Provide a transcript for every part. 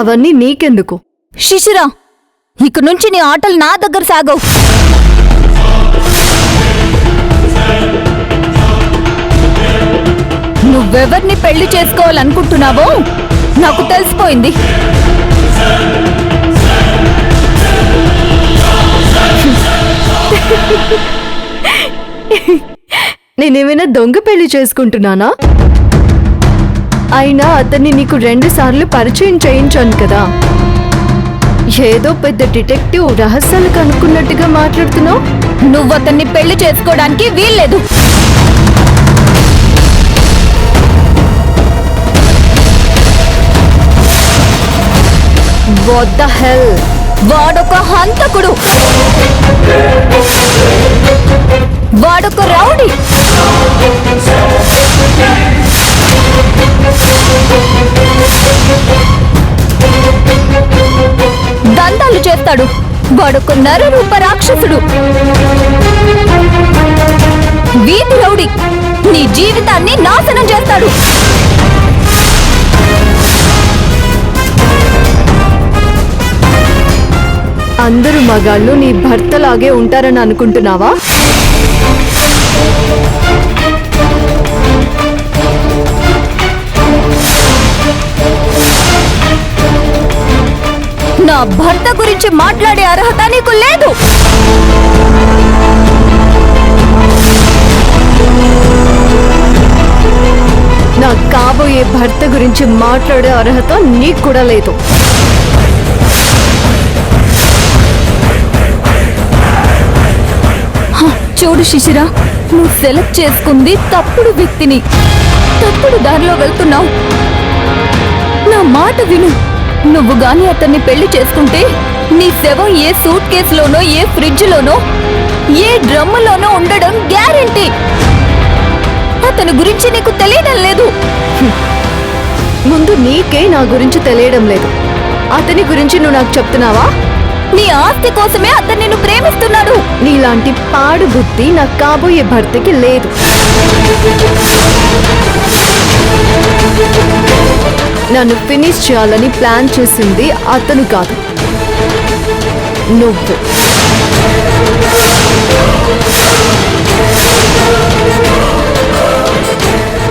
అవన్నీ నీకెందుకు? శిశిరా, ఇక నుంచి నీ ఆటలు నా దగ్గర సాగవు. నువ్వెవర్ని పెళ్లి చేసుకోవాలనుకుంటున్నావో నాకు తెలిసిపోయింది. నేనేమైనా దొంగ పెళ్లి చేసుకుంటున్నానా? అయినా అతన్ని నీకు 2 సార్లు పరిచయం చేయించాను కదా. ఏదో పెద్ద డిటెక్టివ్ రహస్యాలు కనుక్కున్నట్టుగా మాట్లాడుతున్నావు. నువ్వతన్ని పెళ్లి చేసుకోవడానికి వీల్లేదు. What the hell? వాడొక హంతకుడు, వాడొక రౌడీ. దందాలు చేస్తాడు. వాడొక నరరూప రాక్షసుడు, వీధి రౌడీ. నీ జీవితాన్ని నాశనం చేస్తాడు. అందరూ మగాళ్ళు నీ భర్తలాగే ఉంటారని అనుకుంటున్నావా? నా భర్త గురించి మాట్లాడే అర్హత నీకు లేదు. నా కాబోయే భర్త గురించి మాట్లాడే అర్హత నీకు కూడా లేదు. చూడు శిశిరా, నువ్వు సెలెక్ట్ చేసుకుంది తప్పుడు వ్యక్తిని. తప్పుడు దారిలో వెళ్తున్నావు. నా మాట విను. నువ్వు గాని అతన్ని పెళ్లి చేసుకుంటే నీ శవం ఏ సూట్ కేసులోనో, ఏ ఫ్రిడ్జ్ లోనో, ఏ డ్రమ్ములోనో ఉండడం గ్యారెంటీ. అతని గురించి నీకు తెలియడం లేదు. ముందు నీకే నా గురించి తెలియడం లేదు. అతని గురించి నువ్వు నాకు చెప్తున్నావా? నీ ఆస్తి కోసమే అతను నిన్ను ప్రేమిస్తున్నాడు. నీలాంటి పాడు బుద్ధి నా కాబోయే భర్తకి లేదు. నన్ను ఫినిష్ చేయాలని ప్లాన్ చేసింది అతను కాదు, నువ్వు.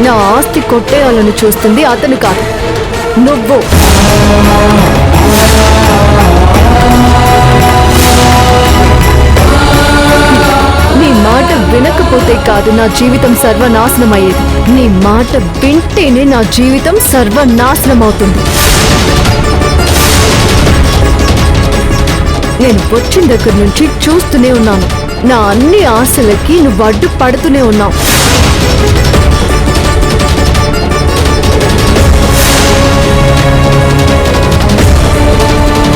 నా ఆస్తి కొట్టేయాలని చూస్తుంది అతను కాదు, నువ్వు. నీ మాట వినకపోతే కాదు నా జీవితం సర్వనాశనం అయ్యేది. నీ మాట వింటేనే నా జీవితం సర్వనాశనం అవుతుంది. నేను వచ్చిన దగ్గర నుంచి చూస్తూనే ఉన్నాను. నా అన్ని ఆశలకి నువ్వు అడ్డు పడుతూనే ఉన్నావు.